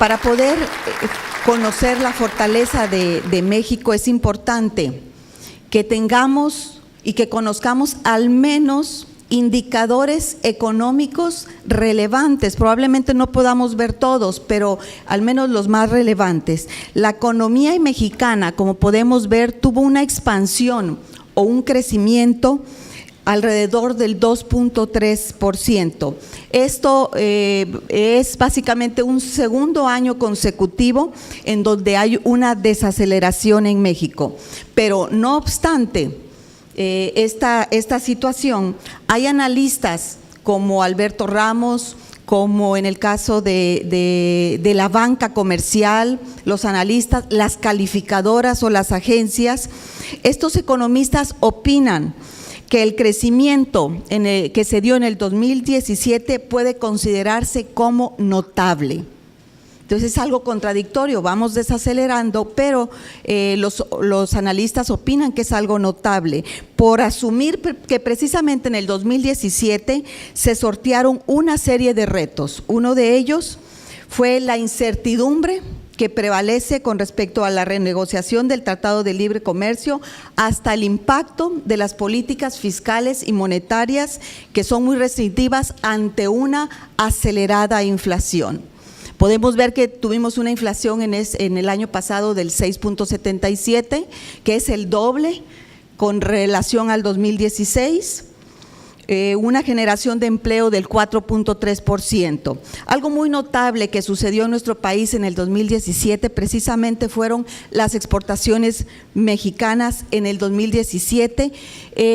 Para poder conocer la fortaleza de México es importante que tengamos y que conozcamos al menos indicadores económicos relevantes. Probablemente no podamos ver todos, pero al menos los más relevantes. La economía mexicana, como podemos ver, tuvo una expansión o un crecimiento alrededor del 2.3%. Esto es básicamente un segundo año consecutivo en donde hay una desaceleración en México. Pero no obstante esta situación, hay analistas como Alberto Ramos, como en el caso de la banca comercial, los analistas, las calificadoras o las agencias. Estos economistas opinan que el crecimiento que se dio en el 2017 puede considerarse como notable. Entonces es algo contradictorio, vamos desacelerando, pero los analistas opinan que es algo notable, por asumir que precisamente en el 2017 se sortearon una serie de retos. Uno de ellos fue la incertidumbre que prevalece con respecto a la renegociación del Tratado de Libre Comercio, hasta el impacto de las políticas fiscales y monetarias que son muy restrictivas ante una acelerada inflación. Podemos ver que tuvimos una inflación en el año pasado del 6.77, que es el doble con relación al 2016. Una generación de empleo del 4.3%. Algo muy notable que sucedió en nuestro país en el 2017 precisamente fueron las exportaciones mexicanas en el 2017,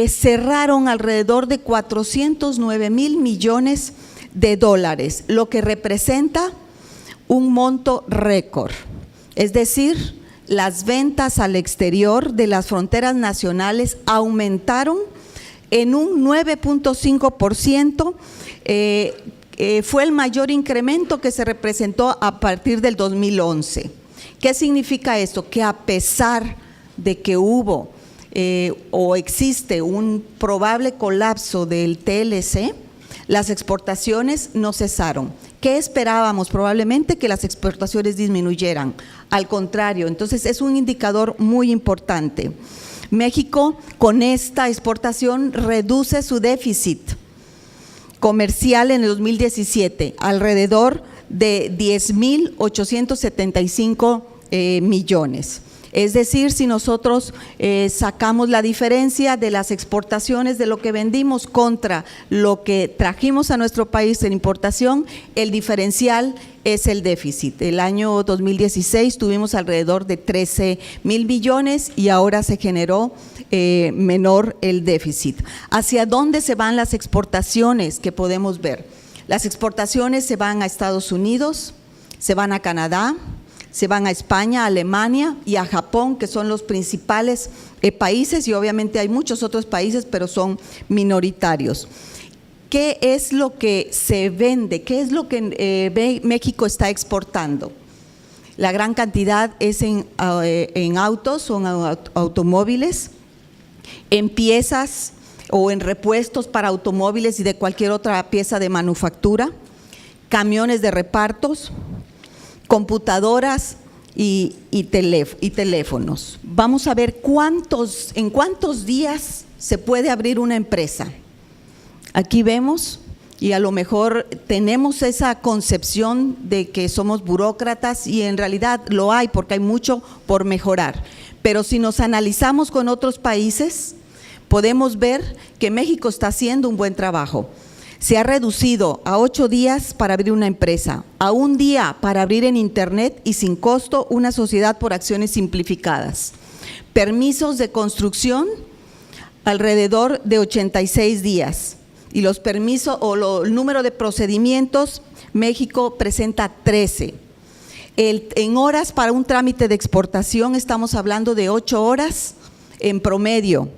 cerraron alrededor de 409,000 millones de dólares, lo que representa un monto récord, es decir, las ventas al exterior de las fronteras nacionales aumentaron en un 9.5%, fue el mayor incremento que se representó a partir del 2011. ¿Qué significa esto? Que a pesar de que hubo o existe un probable colapso del TLC, las exportaciones no cesaron. ¿Qué esperábamos? Probablemente que las exportaciones disminuyeran. Al contrario, entonces es un indicador muy importante. México con esta exportación reduce su déficit comercial en el 2017, alrededor de 10,875 millones. Es decir, si nosotros sacamos la diferencia de las exportaciones de lo que vendimos contra lo que trajimos a nuestro país en importación, el diferencial es el déficit. El año 2016 tuvimos alrededor de 13,000 billones y ahora se generó menor el déficit. ¿Hacia dónde se van las exportaciones que podemos ver? Las exportaciones se van a Estados Unidos, se van a Canadá, se van a España, a Alemania y a Japón, que son los principales países, y obviamente hay muchos otros países, pero son minoritarios. ¿Qué es lo que se vende? ¿Qué es lo que México está exportando? La gran cantidad es en autos o en automóviles, en piezas o en repuestos para automóviles y de cualquier otra pieza de manufactura, camiones de repartos, computadoras y teléfonos. Vamos a ver en cuántos días se puede abrir una empresa. Aquí vemos, y a lo mejor tenemos esa concepción de que somos burócratas, y en realidad lo hay porque hay mucho por mejorar. Pero si nos analizamos con otros países, podemos ver que México está haciendo un buen trabajo. Se ha reducido a 8 días para abrir una empresa, a 1 día para abrir en internet y sin costo una sociedad por acciones simplificadas. Permisos de construcción alrededor de 86 días. Y los permisos o el número de procedimientos, México presenta 13. En horas para un trámite de exportación estamos hablando de 8 horas en promedio,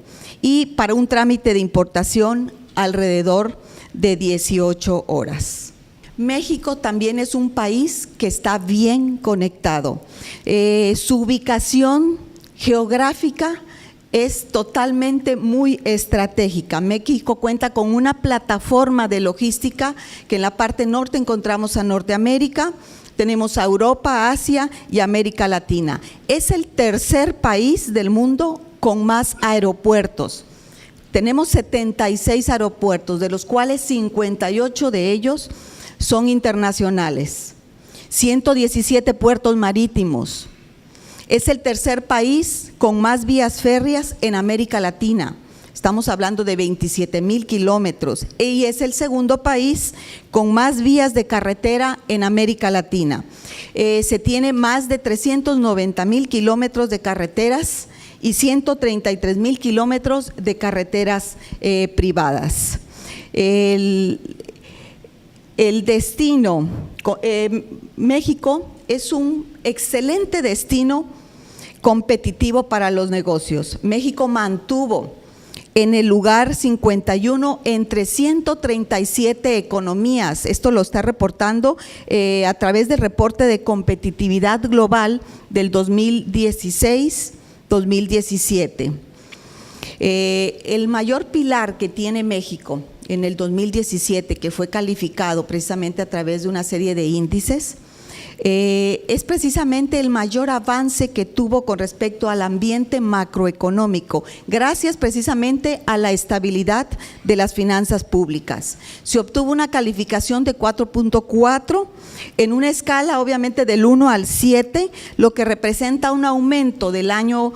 y para un trámite de importación alrededor de 18 horas. México también es un país que está bien conectado. Su ubicación geográfica es totalmente muy estratégica. México cuenta con una plataforma de logística que en la parte norte encontramos a Norteamérica, tenemos a Europa, Asia y América Latina. Es el tercer país del mundo con más aeropuertos. Tenemos 76 aeropuertos, de los cuales 58 de ellos son internacionales, 117 puertos marítimos. Es el tercer país con más vías férreas en América Latina. Estamos hablando de 27,000 kilómetros y es el segundo país con más vías de carretera en América Latina. Se tiene más de 390,000 kilómetros de carreteras y 133,000 kilómetros de carreteras privadas. El destino, México es un excelente destino competitivo para los negocios. México mantuvo en el lugar 51 entre 137 economías. Esto lo está reportando a través del reporte de competitividad global del 2016-2017. El mayor pilar que tiene México en el 2017, que fue calificado precisamente a través de una serie de índices, es precisamente el mayor avance que tuvo con respecto al ambiente macroeconómico, gracias precisamente a la estabilidad de las finanzas públicas. Se obtuvo una calificación de 4.4 en una escala obviamente del 1 al 7, lo que representa un aumento del año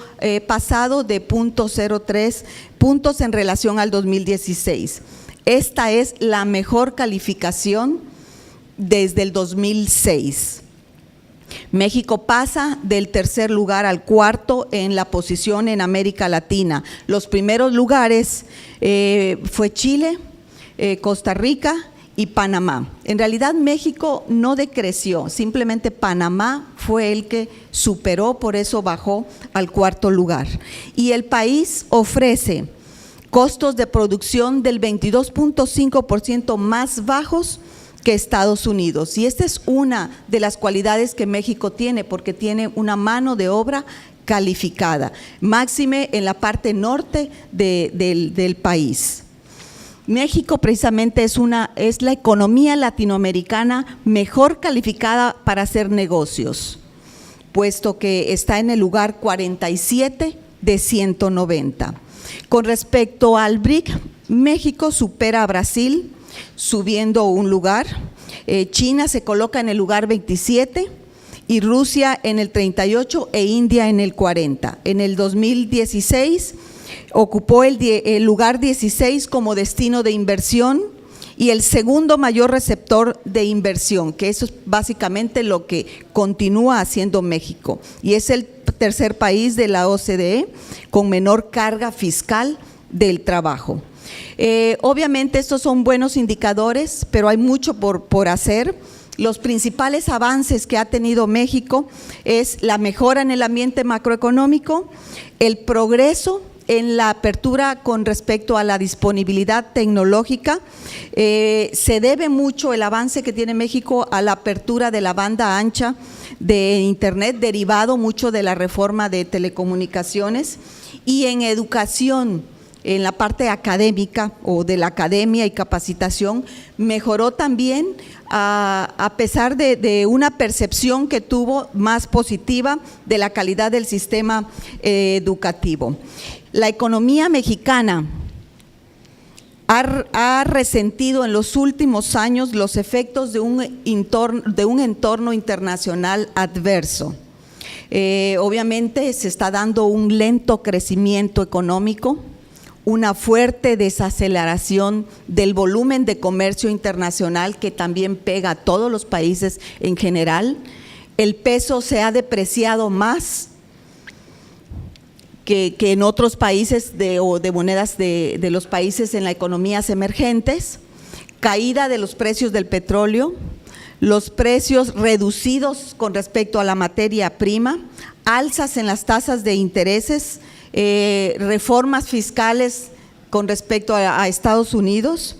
pasado de 0.03 puntos en relación al 2016. Esta es la mejor calificación desde el 2006. México pasa del tercer lugar al cuarto en la posición en América Latina. Los primeros lugares fue Chile, Costa Rica y Panamá. En realidad México no decreció, simplemente Panamá fue el que superó, por eso bajó al cuarto lugar. Y el país ofrece costos de producción del 22.5% más bajos que Estados Unidos, y esta es una de las cualidades que México tiene, porque tiene una mano de obra calificada, máxime en la parte norte del país. México precisamente es la economía latinoamericana mejor calificada para hacer negocios, puesto que está en el lugar 47 de 190. Con respecto al BRIC, México supera a Brasil, subiendo un lugar. China se coloca en el lugar 27 y Rusia en el 38 e India en el 40. En el 2016 ocupó el lugar 16 como destino de inversión y el segundo mayor receptor de inversión, que eso es básicamente lo que continúa haciendo México, y es el tercer país de la OCDE con menor carga fiscal del trabajo. Obviamente estos son buenos indicadores, pero hay mucho por hacer. Los principales avances que ha tenido México es la mejora en el ambiente macroeconómico, el progreso en la apertura con respecto a la disponibilidad tecnológica. Se debe mucho el avance que tiene México a la apertura de la banda ancha de Internet, derivado mucho de la reforma de telecomunicaciones, y en educación, en la parte académica o de la academia y capacitación, mejoró también a pesar de una percepción que tuvo más positiva de la calidad del sistema educativo. La economía mexicana ha resentido en los últimos años los efectos de un entorno internacional adverso. Obviamente se está dando un lento crecimiento económico, una fuerte desaceleración del volumen de comercio internacional que también pega a todos los países en general. El peso se ha depreciado más que en otros países de monedas de los países en las economías emergentes, caída de los precios del petróleo, los precios reducidos con respecto a la materia prima, alzas en las tasas de intereses, reformas fiscales con respecto a Estados Unidos,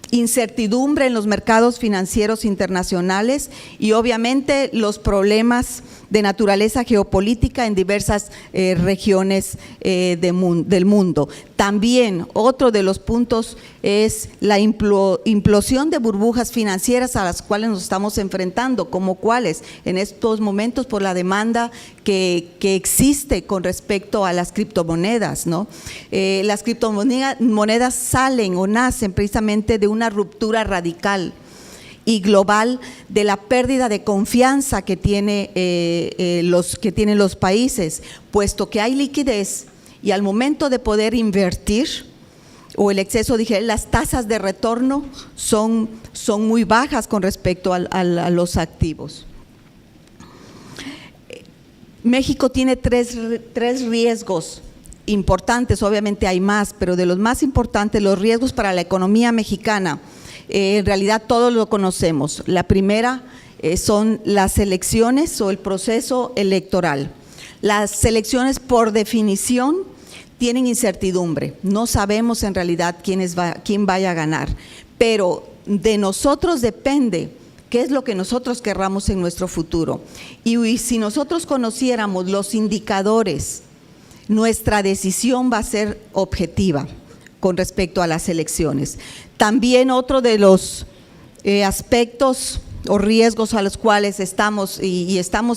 incertidumbre en los mercados financieros internacionales y obviamente los problemas de naturaleza geopolítica en diversas regiones del mundo. También otro de los puntos es la implosión de burbujas financieras a las cuales nos estamos enfrentando, como cuáles en estos momentos por la demanda que existe con respecto a las criptomonedas, ¿no? Las criptomonedas salen o nacen precisamente de una ruptura radical y global de la pérdida de confianza que tienen los países, puesto que hay liquidez y al momento de poder invertir o el exceso, las tasas de retorno son muy bajas con respecto a los activos. México tiene tres riesgos importantes, obviamente hay más, pero de los más importantes, los riesgos para la economía mexicana. En realidad todos lo conocemos. La primera son las elecciones o el proceso electoral. Las elecciones por definición tienen incertidumbre, no sabemos en realidad quién vaya a ganar, pero de nosotros depende qué es lo que nosotros querramos en nuestro futuro. Y si nosotros conociéramos los indicadores, nuestra decisión va a ser objetiva con respecto a las elecciones. También otro de los aspectos o riesgos a los cuales estamos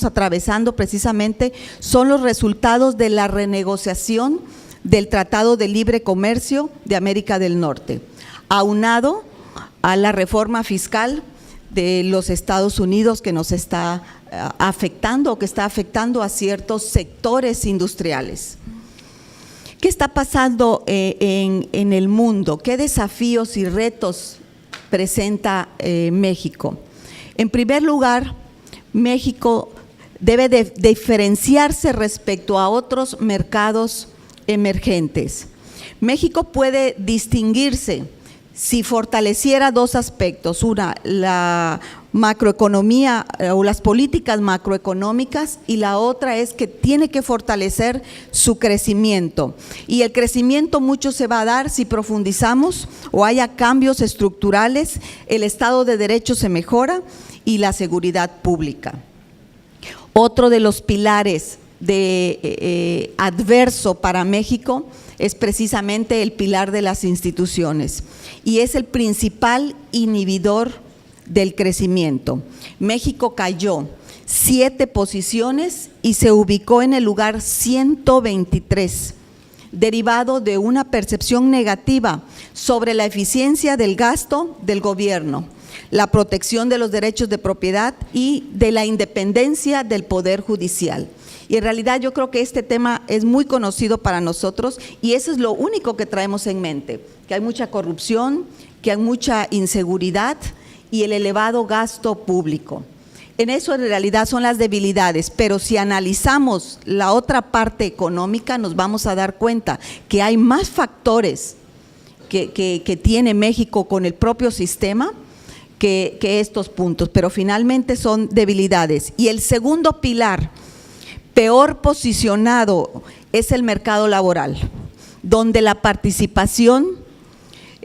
atravesando precisamente son los resultados de la renegociación del Tratado de Libre Comercio de América del Norte, aunado a la reforma fiscal de los Estados Unidos que nos está afectando o que está afectando a ciertos sectores industriales. ¿Qué está pasando en el mundo? ¿Qué desafíos y retos presenta México? En primer lugar, México debe de diferenciarse respecto a otros mercados emergentes. México puede distinguirse si fortaleciera dos aspectos: una, la macroeconomía o las políticas macroeconómicas, y la otra es que tiene que fortalecer su crecimiento, y el crecimiento mucho se va a dar si profundizamos o haya cambios estructurales, el Estado de Derecho se mejora y la seguridad pública. Otro de los pilares adverso para México es precisamente el pilar de las instituciones, y es el principal inhibidor del crecimiento. México cayó 7 posiciones y se ubicó en el lugar 123, derivado de una percepción negativa sobre la eficiencia del gasto del gobierno, la protección de los derechos de propiedad y de la independencia del Poder Judicial. Y en realidad yo creo que este tema es muy conocido para nosotros, y eso es lo único que traemos en mente, que hay mucha corrupción, que hay mucha inseguridad y el elevado gasto público. En eso en realidad son las debilidades, pero si analizamos la otra parte económica nos vamos a dar cuenta que hay más factores que tiene México con el propio sistema que estos puntos, pero finalmente son debilidades. Y el segundo pilar peor posicionado es el mercado laboral, donde la participación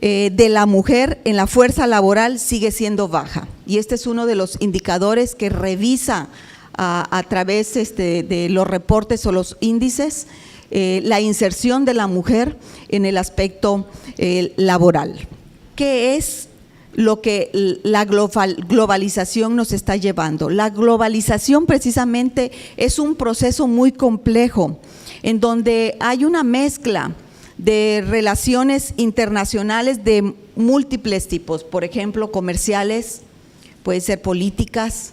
de la mujer en la fuerza laboral sigue siendo baja, y este es uno de los indicadores que revisa a través de los reportes o los índices, la inserción de la mujer en el aspecto laboral. ¿Qué es lo que la globalización nos está llevando? La globalización precisamente es un proceso muy complejo en donde hay una mezcla de relaciones internacionales de múltiples tipos, por ejemplo, comerciales, pueden ser políticas,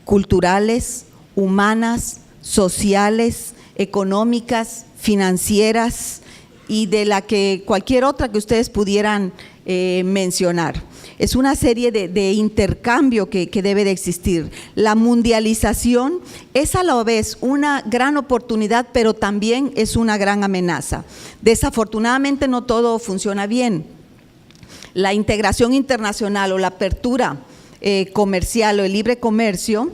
culturales, humanas, sociales, económicas, financieras y de la que cualquier otra que ustedes pudieran mencionar. Es una serie de intercambio que debe de existir. La mundialización es a la vez una gran oportunidad, pero también es una gran amenaza. Desafortunadamente no todo funciona bien. La integración internacional o la apertura comercial o el libre comercio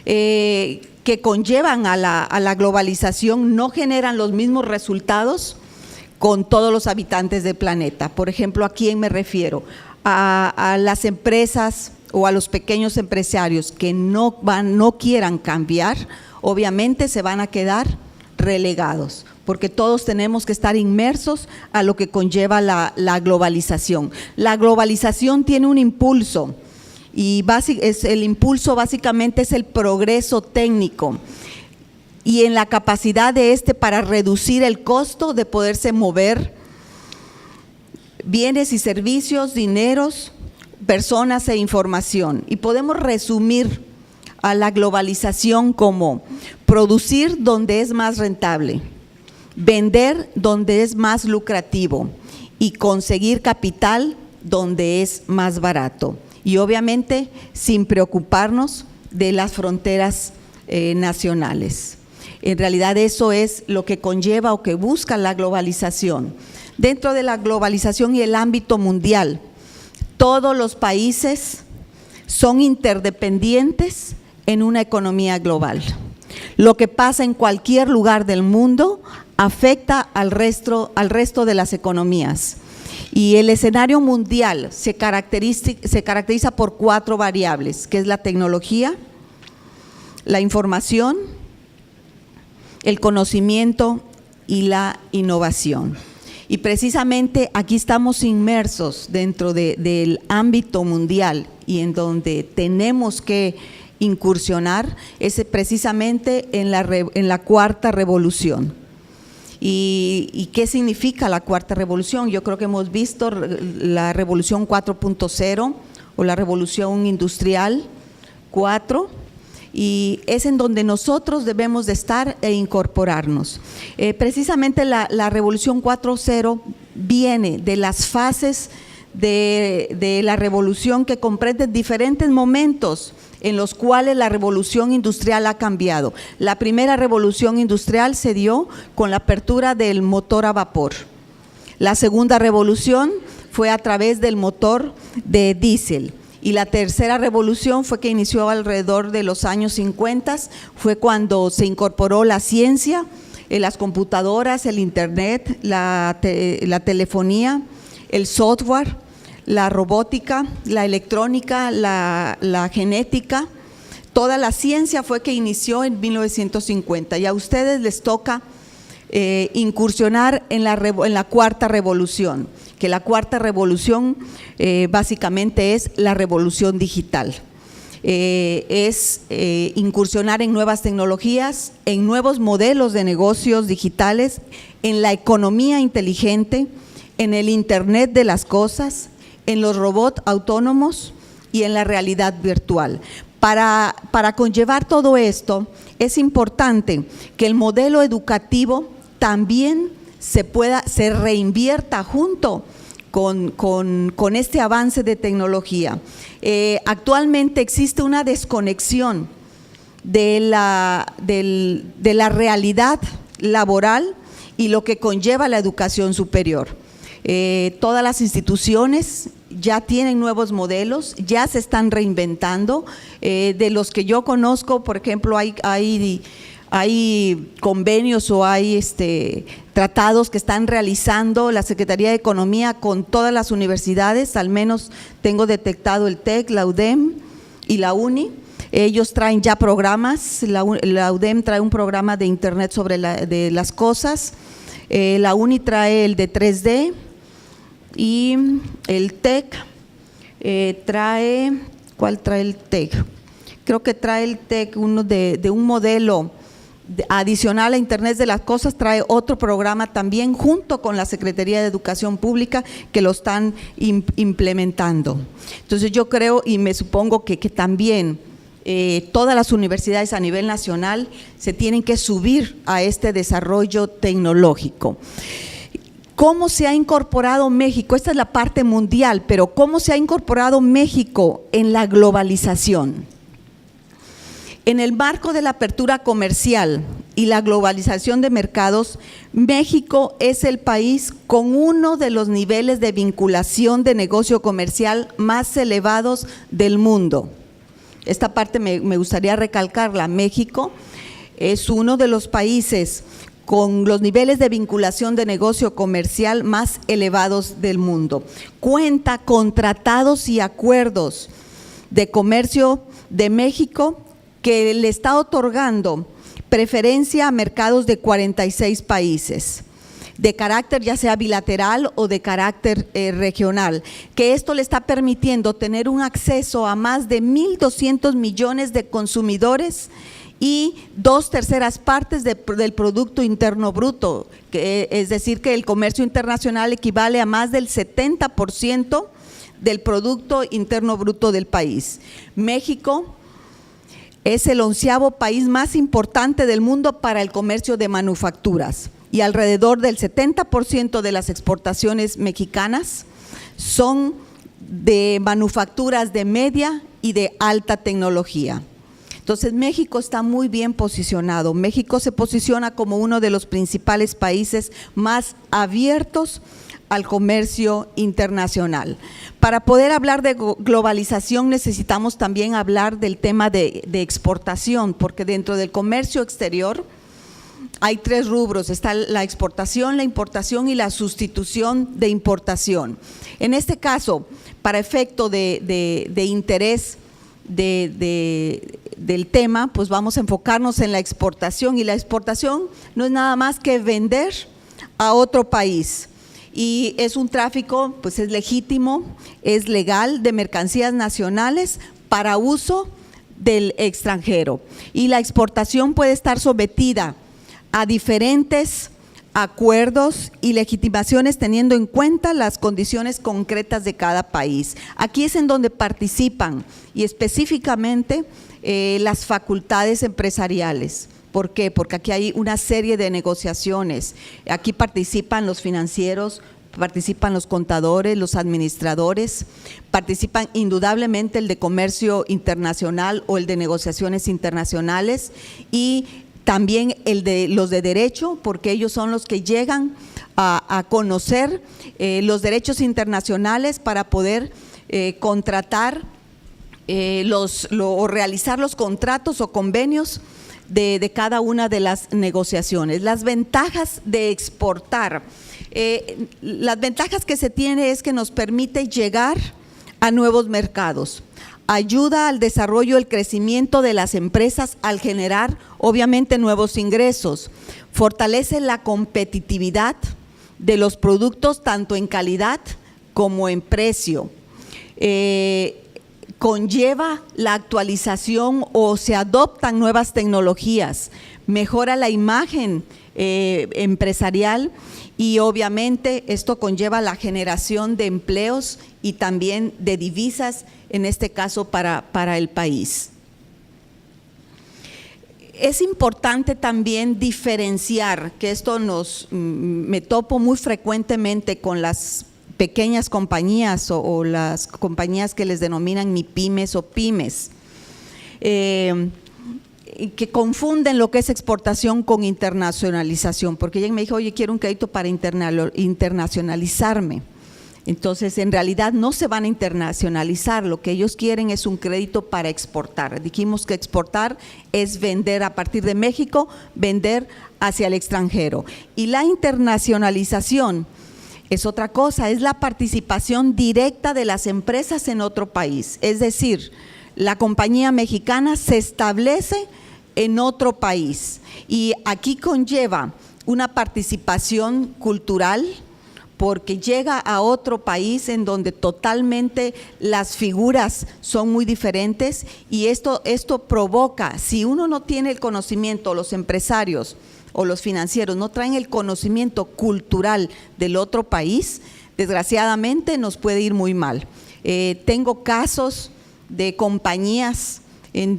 que conllevan a la globalización no generan los mismos resultados con todos los habitantes del planeta. Por ejemplo, ¿a quién me refiero? A las empresas o a los pequeños empresarios que no quieran cambiar, obviamente se van a quedar relegados, porque todos tenemos que estar inmersos a lo que conlleva la globalización. La globalización tiene un impulso y el impulso básicamente es el progreso técnico y en la capacidad de para reducir el costo de poderse mover bienes y servicios, dineros, personas e información. Y podemos resumir a la globalización como producir donde es más rentable, vender donde es más lucrativo y conseguir capital donde es más barato. Y obviamente sin preocuparnos de las fronteras nacionales. En realidad eso es lo que conlleva o que busca la globalización. Dentro de la globalización y el ámbito mundial, todos los países son interdependientes en una economía global. Lo que pasa en cualquier lugar del mundo afecta al resto de las economías. Y el escenario mundial se caracteriza por 4 variables, que es la tecnología, la información, el conocimiento y la innovación. Y precisamente aquí estamos inmersos dentro del ámbito mundial y en donde tenemos que incursionar es precisamente en la cuarta revolución. ¿Y qué significa la cuarta revolución? Yo creo que hemos visto la revolución 4.0 o la revolución industrial 4, y es en donde nosotros debemos de estar e incorporarnos. Precisamente la revolución 4.0 viene de las fases de la revolución que comprenden diferentes momentos en los cuales la revolución industrial ha cambiado. La primera revolución industrial se dio con la apertura del motor a vapor. La segunda revolución fue a través del motor de diésel. Y la tercera revolución fue que inició alrededor de los años 50, fue cuando se incorporó la ciencia, las computadoras, el internet, la telefonía, el software, la robótica, la electrónica, la genética. Toda la ciencia fue que inició en 1950 y a ustedes les toca incursionar en la cuarta revolución, que la cuarta revolución básicamente es la revolución digital. Es incursionar en nuevas tecnologías, en nuevos modelos de negocios digitales, en la economía inteligente, en el Internet de las cosas, en los robots autónomos y en la realidad virtual. Para conllevar todo esto, es importante que el modelo educativo también se reinvierta junto con este avance de tecnología. Actualmente existe una desconexión de la realidad laboral y lo que conlleva la educación superior. Todas las instituciones ya tienen nuevos modelos, ya se están reinventando. De los que yo conozco, por ejemplo, hay convenios o hay tratados que están realizando la Secretaría de Economía con todas las universidades, al menos tengo detectado el TEC, la UDEM y la UNI. Ellos traen ya programas, la UDEM trae un programa de internet de las cosas, la UNI trae el de 3D y el TEC ¿cuál trae el TEC? Creo que trae el TEC uno de un modelo adicional a Internet de las Cosas, trae otro programa también junto con la Secretaría de Educación Pública que lo están implementando. Entonces yo creo y me supongo que también todas las universidades a nivel nacional se tienen que subir a este desarrollo tecnológico. ¿Cómo se ha incorporado México? Esta es la parte mundial, pero ¿cómo se ha incorporado México en la globalización? En el marco de la apertura comercial y la globalización de mercados, México es el país con uno de los niveles de vinculación de negocio comercial más elevados del mundo. Esta parte me gustaría recalcarla. México es uno de los países con los niveles de vinculación de negocio comercial más elevados del mundo. Cuenta con tratados y acuerdos de Comercio de México, que le está otorgando preferencia a mercados de 46 países, de carácter ya sea bilateral o de carácter regional, que esto le está permitiendo tener un acceso a más de 1.200 millones de consumidores y 2/3 partes del Producto Interno Bruto, es decir, que el comercio internacional equivale a más del 70% del Producto Interno Bruto del país. México es el 11º país más importante del mundo para el comercio de manufacturas y alrededor del 70% de las exportaciones mexicanas son de manufacturas de media y de alta tecnología. Entonces, México está muy bien posicionado. México se posiciona como uno de los principales países más abiertos al comercio internacional. Para poder hablar de globalización necesitamos también hablar del tema de exportación, porque dentro del comercio exterior hay 3 rubros: está la exportación, la importación y la sustitución de importación. En este caso, para efecto de interés del tema, pues vamos a enfocarnos en la exportación, y la exportación no es nada más que vender a otro país. Y es un tráfico, pues es legítimo, es legal, de mercancías nacionales para uso del extranjero. Y la exportación puede estar sometida a diferentes acuerdos y legitimaciones teniendo en cuenta las condiciones concretas de cada país. Aquí es en donde participan y específicamente las facultades empresariales. ¿Por qué? Porque aquí hay una serie de negociaciones. Aquí participan los financieros, participan los contadores, los administradores, participan indudablemente el de comercio internacional o el de negociaciones internacionales, y también los de derecho, porque ellos son los que llegan a conocer los derechos internacionales para poder contratar o realizar los contratos o convenios de cada una de las negociaciones. Las ventajas de exportar, las ventajas que se tiene es que nos permite llegar a nuevos mercados, ayuda al desarrollo, el crecimiento de las empresas al generar obviamente nuevos ingresos, fortalece la competitividad de los productos tanto en calidad como en precio, conlleva la actualización o se adoptan nuevas tecnologías, mejora la imagen empresarial, y obviamente esto conlleva la generación de empleos y también de divisas, en este caso para el país. Es importante también diferenciar, que esto me topo muy frecuentemente con las pequeñas compañías o las compañías que les denominan MIPYMES o pymes, que confunden lo que es exportación con internacionalización, porque ella me dijo, oye, quiero un crédito para internacionalizarme. Entonces, en realidad no se van a internacionalizar, lo que ellos quieren es un crédito para exportar. Dijimos que exportar es vender a partir de México, vender hacia el extranjero. Y la internacionalización es otra cosa, es la participación directa de las empresas en otro país. Es decir, la compañía mexicana se establece en otro país y aquí conlleva una participación cultural, porque llega a otro país en donde totalmente las figuras son muy diferentes, y esto provoca, si uno no tiene el conocimiento, los empresarios o los financieros no traen el conocimiento cultural del otro país, desgraciadamente nos puede ir muy mal. Tengo casos de compañías,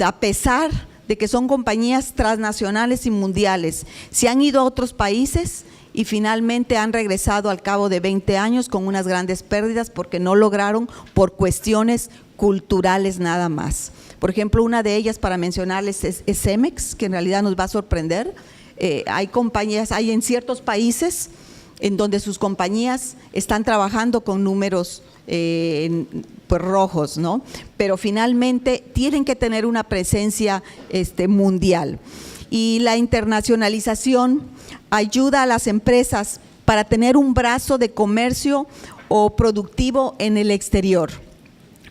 a pesar de que son compañías transnacionales y mundiales, se han ido a otros países y finalmente han regresado al cabo de 20 años con unas grandes pérdidas porque no lograron por cuestiones culturales nada más. Por ejemplo, una de ellas, para mencionarles, es Cemex, que en realidad nos va a sorprender. Hay compañías, hay en ciertos países en donde sus compañías están trabajando con números pues rojos, ¿no? Pero finalmente tienen que tener una presencia mundial. Y la internacionalización ayuda a las empresas para tener un brazo de comercio o productivo en el exterior.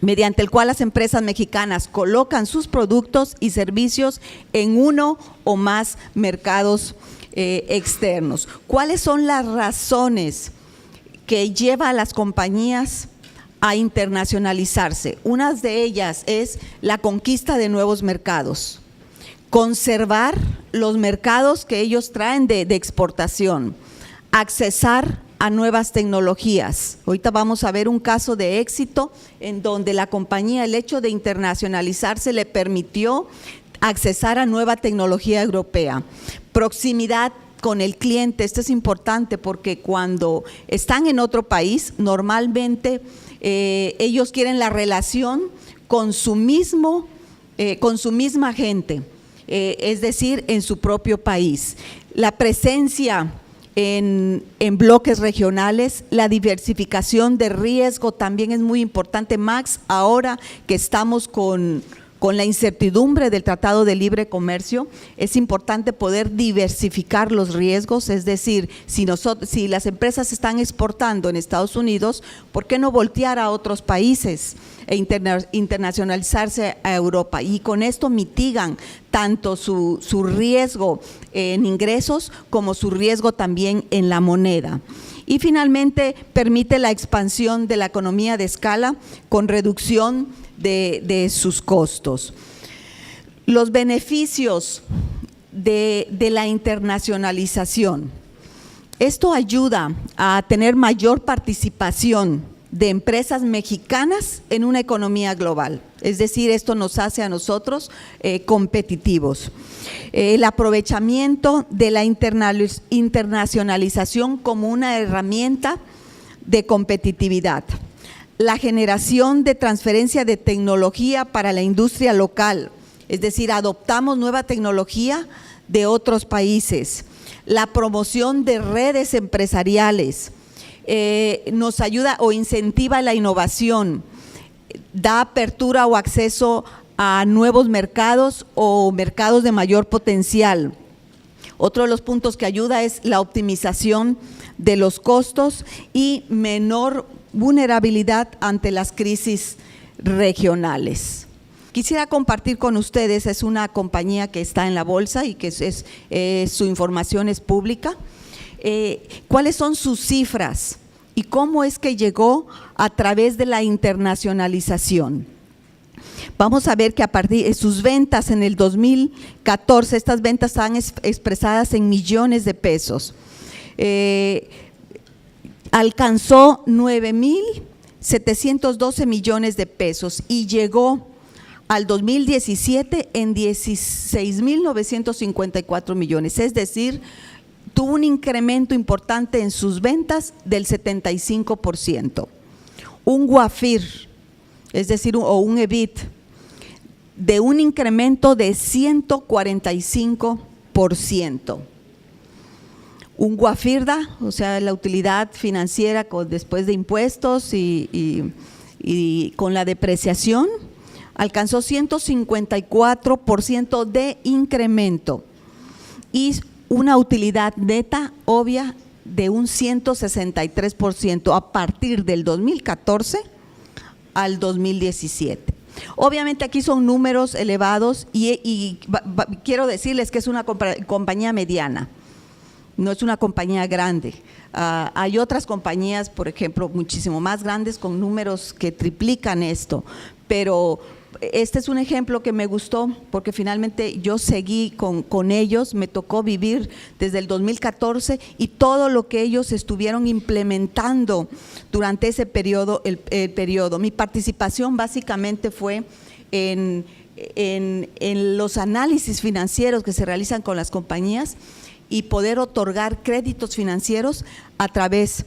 mediante el cual las empresas mexicanas colocan sus productos y servicios en uno o más mercados externos. ¿Cuáles son las razones que llevan a las compañías a internacionalizarse? Una de ellas es la conquista de nuevos mercados, conservar los mercados que ellos traen de exportación, accesar a nuevas tecnologías. Ahorita vamos a ver un caso de éxito en donde la compañía, el hecho de internacionalizarse, le permitió accesar a nueva tecnología europea. Proximidad con el cliente, esto es importante porque cuando están en otro país, normalmente ellos quieren la relación con su misma gente, es decir, en su propio país. La presencia en bloques regionales, la diversificación de riesgo también es muy importante, Max, ahora que estamos con la incertidumbre del Tratado de Libre Comercio, es importante poder diversificar los riesgos, es decir, si las empresas están exportando en Estados Unidos, ¿por qué no voltear a otros países e internacionalizarse a Europa? Y con esto mitigan tanto su riesgo en ingresos como su riesgo también en la moneda. Y finalmente permite la expansión de la economía de escala con reducción de sus costos. Los beneficios de la internacionalización. Esto ayuda a tener mayor participación de empresas mexicanas en una economía global. Es decir, esto nos hace a nosotros competitivos. El aprovechamiento de la internacionalización como una herramienta de competitividad. La generación de transferencia de tecnología para la industria local, es decir, adoptamos nueva tecnología de otros países. La promoción de redes empresariales, nos ayuda o incentiva la innovación, da apertura o acceso a nuevos mercados o mercados de mayor potencial. Otro de los puntos que ayuda es la optimización de los costos y menor vulnerabilidad ante las crisis regionales. Quisiera compartir con ustedes, es una compañía que está en la bolsa y que su información es pública. ¿Cuáles son sus cifras y cómo es que llegó a través de la internacionalización? Vamos a ver que a partir de sus ventas en el 2014, estas ventas están expresadas en millones de pesos. Alcanzó 9,712 millones de pesos y llegó al 2017 en 16,954 millones, es decir, tuvo un incremento importante en sus ventas del 75%. Un GUAFIR, es decir, o un EBIT, de un incremento de 145%. Un GUAFIRDA, o sea, la utilidad financiera después de impuestos y con la depreciación, alcanzó 154% de incremento y una utilidad neta obvia de un 163% a partir del 2014 al 2017. Obviamente aquí son números elevados y quiero decirles que es una compañía mediana, no es una compañía grande. Hay otras compañías, por ejemplo, muchísimo más grandes con números que triplican esto, pero este es un ejemplo que me gustó porque finalmente yo seguí con ellos, me tocó vivir desde el 2014 y todo lo que ellos estuvieron implementando durante ese periodo, el periodo. Mi participación básicamente fue en los análisis financieros que se realizan con las compañías y poder otorgar créditos financieros a través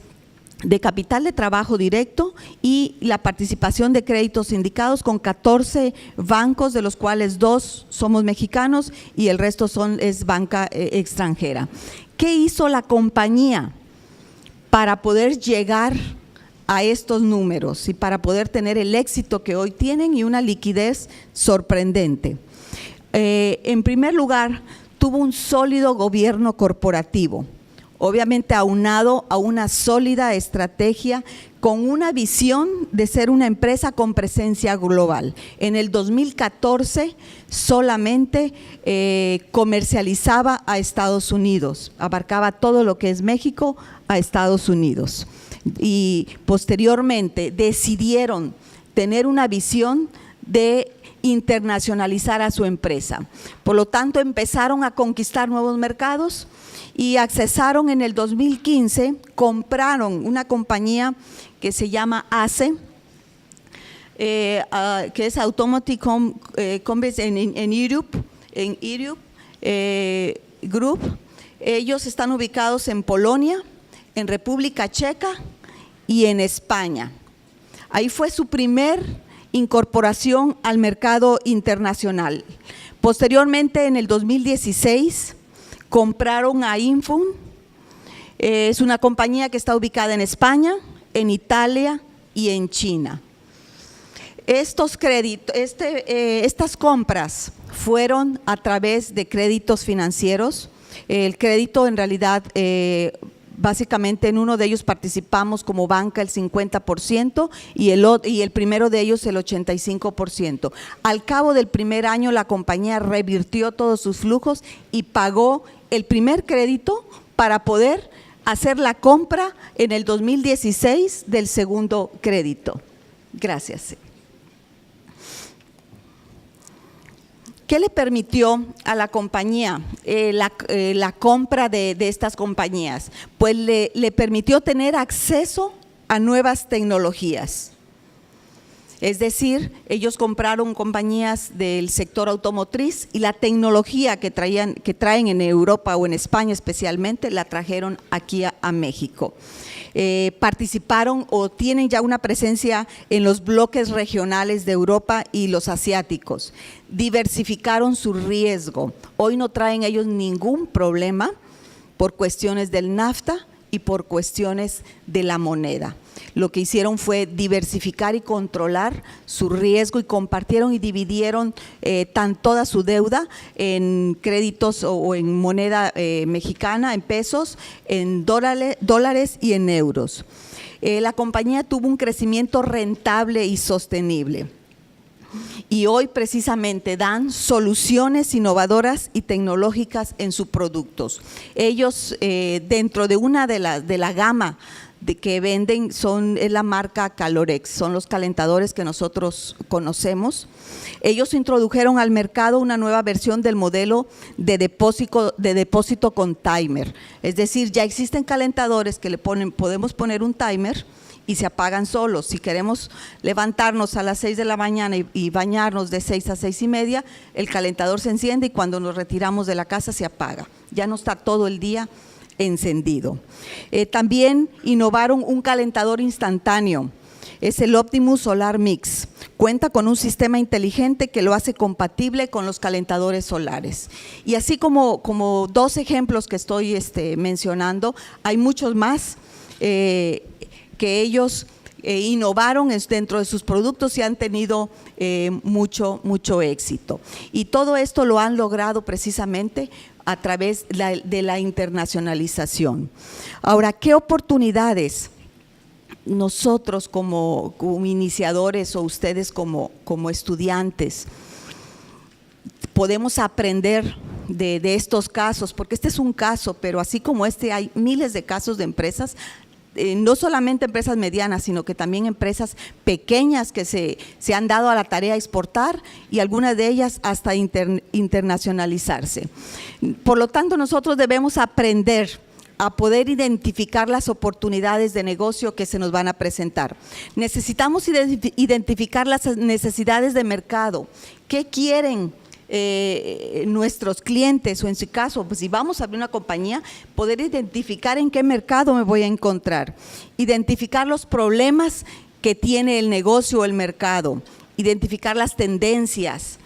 de capital de trabajo directo y la participación de créditos sindicados con 14 bancos, de los cuales 2 somos mexicanos y el resto es banca extranjera. ¿Qué hizo la compañía para poder llegar a estos números y para poder tener el éxito que hoy tienen y una liquidez sorprendente? En primer lugar, tuvo un sólido gobierno corporativo, obviamente aunado a una sólida estrategia con una visión de ser una empresa con presencia global. En el 2014 solamente comercializaba a Estados Unidos, abarcaba todo lo que es México a Estados Unidos. Y posteriormente decidieron tener una visión de internacionalizar a su empresa. Por lo tanto, empezaron a conquistar nuevos mercados y accesaron en el 2015, compraron una compañía que se llama ACE, que es Automotive Combis en Europe Group. Ellos están ubicados en Polonia, en República Checa y en España. Ahí fue su primer incorporación al mercado internacional. Posteriormente, en el 2016, compraron a Infun. Es una compañía que está ubicada en España, en Italia y en China. Estas compras fueron a través de créditos financieros. El crédito en realidad, básicamente en uno de ellos participamos como banca el 50% y el primero de ellos el 85%. Al cabo del primer año la compañía revirtió todos sus flujos y pagó el primer crédito para poder hacer la compra en el 2016 del segundo crédito. Gracias. ¿Qué le permitió a la compañía la compra de estas compañías? Pues le permitió tener acceso a nuevas tecnologías. Es decir, ellos compraron compañías del sector automotriz y la tecnología que traen en Europa o en España especialmente, la trajeron aquí a México. Participaron o tienen ya una presencia en los bloques regionales de Europa y los asiáticos. Diversificaron su riesgo. Hoy no traen ellos ningún problema por cuestiones del NAFTA y por cuestiones de la moneda. Lo que hicieron fue diversificar y controlar su riesgo y compartieron y dividieron toda su deuda en créditos o en moneda mexicana, en pesos, en dólares y en euros. La compañía tuvo un crecimiento rentable y sostenible. Y hoy precisamente dan soluciones innovadoras y tecnológicas en sus productos. Ellos dentro de una de la gama que venden es la marca Calorex, son los calentadores que nosotros conocemos. Ellos introdujeron al mercado una nueva versión del modelo de depósito con timer, es decir, ya existen calentadores que podemos poner un timer y se apagan solos. Si queremos levantarnos a las 6 de la mañana y bañarnos de 6 a 6:30, el calentador se enciende y cuando nos retiramos de la casa se apaga, ya no está todo el día encendido. También innovaron un calentador instantáneo, es el Optimus Solar Mix. Cuenta con un sistema inteligente que lo hace compatible con los calentadores solares. Y así como dos ejemplos que estoy mencionando, hay muchos más que ellos innovaron dentro de sus productos y han tenido mucho éxito. Y todo esto lo han logrado precisamente a través de la internacionalización. Ahora, ¿qué oportunidades nosotros como iniciadores o ustedes como estudiantes podemos aprender de estos casos? Porque este es un caso, pero así como hay miles de casos de empresas, no solamente empresas medianas, sino que también empresas pequeñas que se han dado a la tarea de exportar y algunas de ellas hasta internacionalizarse. Por lo tanto, nosotros debemos aprender a poder identificar las oportunidades de negocio que se nos van a presentar. Necesitamos identificar las necesidades de mercado. ¿Qué quieren nuestros clientes? O en su caso, pues si vamos a abrir una compañía, poder identificar en qué mercado me voy a encontrar, identificar los problemas que tiene el negocio o el mercado, identificar las tendencias,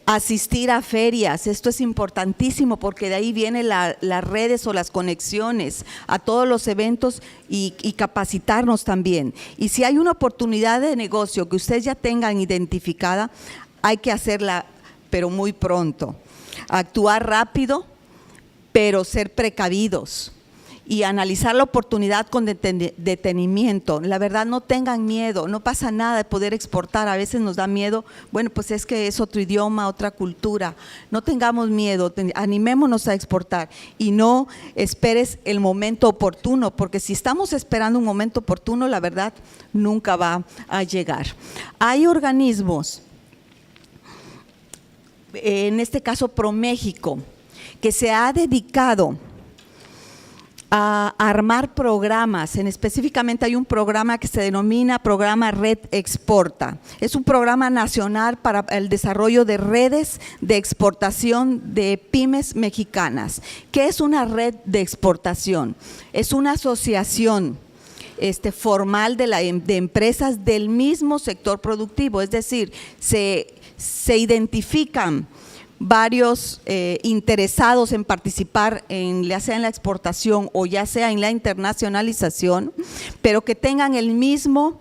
asistir a ferias. Esto es importantísimo porque de ahí vienen las redes o las conexiones a todos los eventos y capacitarnos también. Y si hay una oportunidad de negocio que ustedes ya tengan identificada, hay que hacerla pero muy pronto, actuar rápido, pero ser precavidos y analizar la oportunidad con detenimiento. La verdad, no tengan miedo, no pasa nada de poder exportar. A veces nos da miedo, bueno, pues es que es otro idioma, otra cultura. No tengamos miedo, animémonos a exportar y no esperes el momento oportuno, porque si estamos esperando un momento oportuno, la verdad nunca va a llegar. Hay organismos, en este caso ProMéxico, que se ha dedicado a armar programas. Específicamente hay un programa que se denomina Programa Red Exporta. Es un programa nacional para el desarrollo de redes de exportación de pymes mexicanas. ¿Qué es una red de exportación? Es una asociación formal de empresas del mismo sector productivo, es decir, se identifican varios interesados en participar ya sea en la exportación o ya sea en la internacionalización, pero que tengan el mismo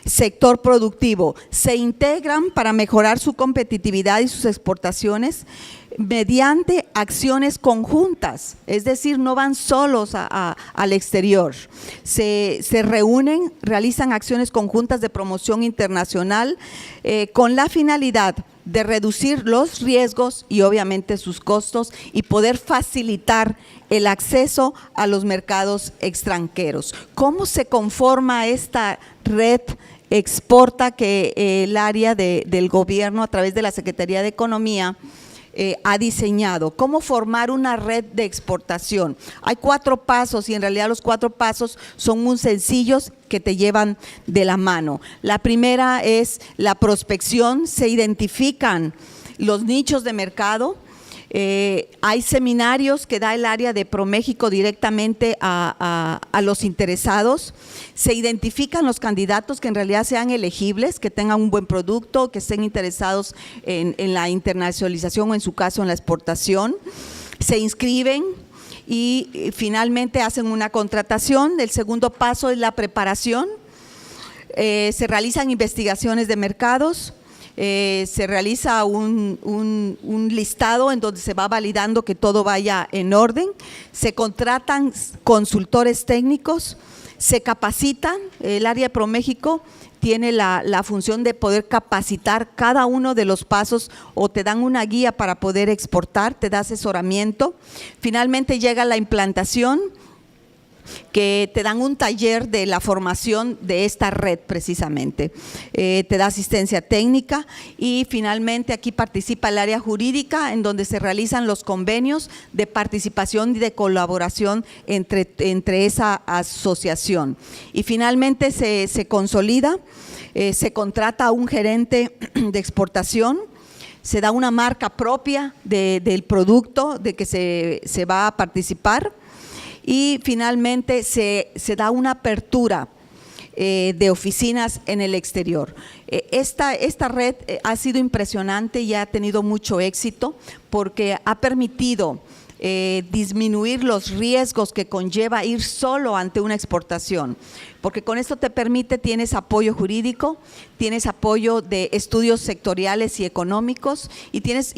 sector productivo. Se integran para mejorar su competitividad y sus exportaciones mediante acciones conjuntas, es decir, no van solos al exterior. Se reúnen, realizan acciones conjuntas de promoción internacional con la finalidad de reducir los riesgos y obviamente sus costos y poder facilitar el acceso a los mercados extranjeros. ¿Cómo se conforma esta red Exporta que el área del gobierno a través de la Secretaría de Economía ha diseñado? ¿Cómo formar una red de exportación? Hay 4 pasos y en realidad los 4 pasos son muy sencillos que te llevan de la mano. La primera es la prospección, se identifican los nichos de mercado. Hay seminarios que da el área de ProMéxico directamente a los interesados. Se identifican los candidatos que en realidad sean elegibles, que tengan un buen producto, que estén interesados en la internacionalización o en su caso en la exportación. Se inscriben y finalmente hacen una contratación. El segundo paso es la preparación. Se realizan investigaciones de mercados. Se realiza un listado en donde se va validando que todo vaya en orden, se contratan consultores técnicos, se capacitan. El área de ProMéxico tiene la función de poder capacitar cada uno de los pasos o te dan una guía para poder exportar, te da asesoramiento. Finalmente llega la implantación, que te dan un taller de la formación de esta red precisamente, te da asistencia técnica y finalmente aquí participa el área jurídica en donde se realizan los convenios de participación y de colaboración entre esa asociación y finalmente se consolida, se contrata a un gerente de exportación, se da una marca propia del producto de que se va a participar. Y finalmente se da una apertura de oficinas en el exterior. Esta red ha sido impresionante y ha tenido mucho éxito porque ha permitido disminuir los riesgos que conlleva ir solo ante una exportación, porque con esto te permite, tienes apoyo jurídico, tienes apoyo de estudios sectoriales y económicos y tienes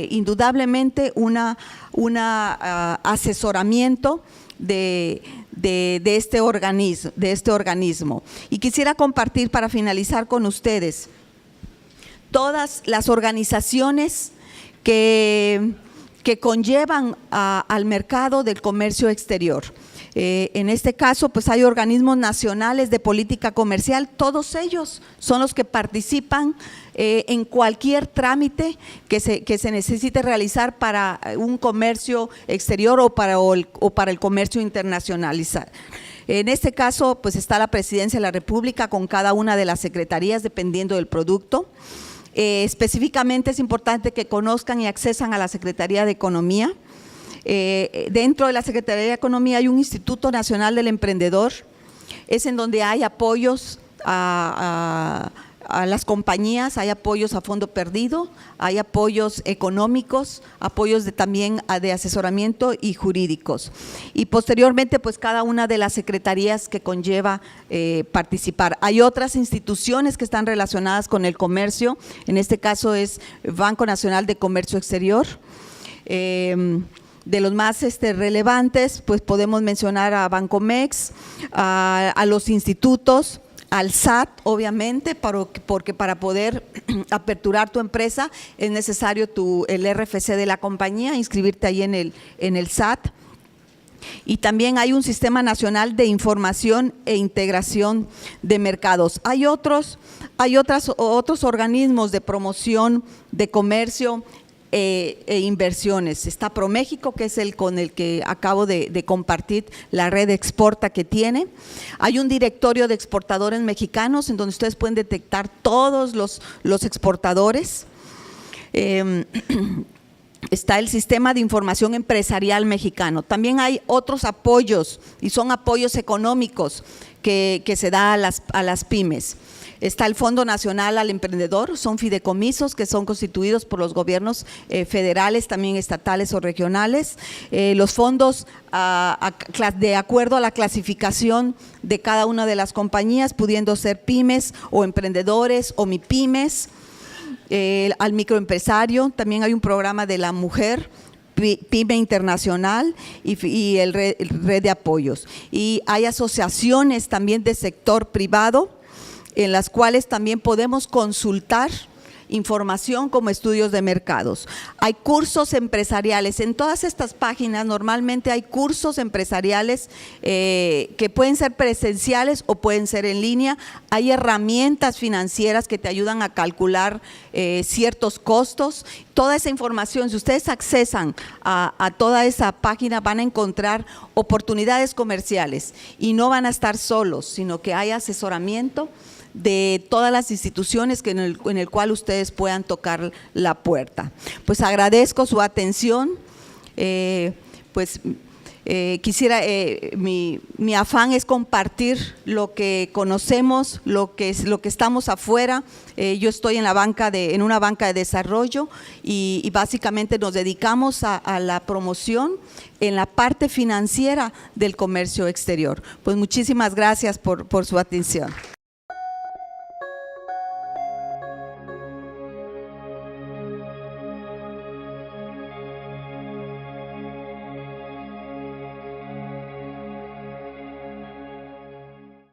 indudablemente un asesoramiento de este organismo. Y quisiera compartir para finalizar con ustedes todas las organizaciones que conllevan al mercado del comercio exterior. En este caso, pues hay organismos nacionales de política comercial, todos ellos son los que participan en cualquier trámite que se necesite realizar para un comercio exterior o para el comercio internacionalizado. En este caso, pues está la Presidencia de la República con cada una de las secretarías dependiendo del producto. Específicamente es importante que conozcan y accesan a la Secretaría de Economía. Dentro de la Secretaría de Economía hay un Instituto Nacional del Emprendedor, es en donde hay apoyos a las compañías, hay apoyos a fondo perdido, hay apoyos económicos, apoyos también de asesoramiento y jurídicos. Y posteriormente, pues cada una de las secretarías que conlleva participar. Hay otras instituciones que están relacionadas con el comercio, en este caso es Banco Nacional de Comercio Exterior, de los más relevantes, pues podemos mencionar a Bancomext, a los institutos, al SAT, obviamente, porque para poder aperturar tu empresa es necesario el RFC de la compañía, inscribirte ahí en el SAT. Y también hay un Sistema Nacional de Información e Integración de Mercados. Hay otros organismos de promoción de comercio e inversiones. Está ProMéxico, que es el con el que acabo de compartir la red Exporta que tiene. Hay un directorio de exportadores mexicanos en donde ustedes pueden detectar todos los exportadores. Está el Sistema de Información Empresarial Mexicano. También hay otros apoyos y son apoyos económicos que se da a las pymes. Está el Fondo Nacional al Emprendedor, son fideicomisos que son constituidos por los gobiernos federales, también estatales o regionales. Los fondos de acuerdo a la clasificación de cada una de las compañías, pudiendo ser pymes o emprendedores o MIPYMES. Al microempresario, también hay un programa de la mujer, PYME Internacional y el red de apoyos. Y hay asociaciones también de sector privado en las cuales también podemos consultar información como estudios de mercados. Hay cursos empresariales, en todas estas páginas normalmente hay cursos empresariales que pueden ser presenciales o pueden ser en línea. Hay herramientas financieras que te ayudan a calcular ciertos costos. Toda esa información, si ustedes accesan a toda esa página, van a encontrar oportunidades comerciales y no van a estar solos, sino que hay asesoramiento de todas las instituciones en el cual ustedes puedan tocar la puerta. Pues agradezco su atención, quisiera, mi afán es compartir lo que conocemos, lo que estamos afuera. Yo estoy en una banca de desarrollo y básicamente nos dedicamos a la promoción en la parte financiera del comercio exterior. Pues muchísimas gracias por su atención.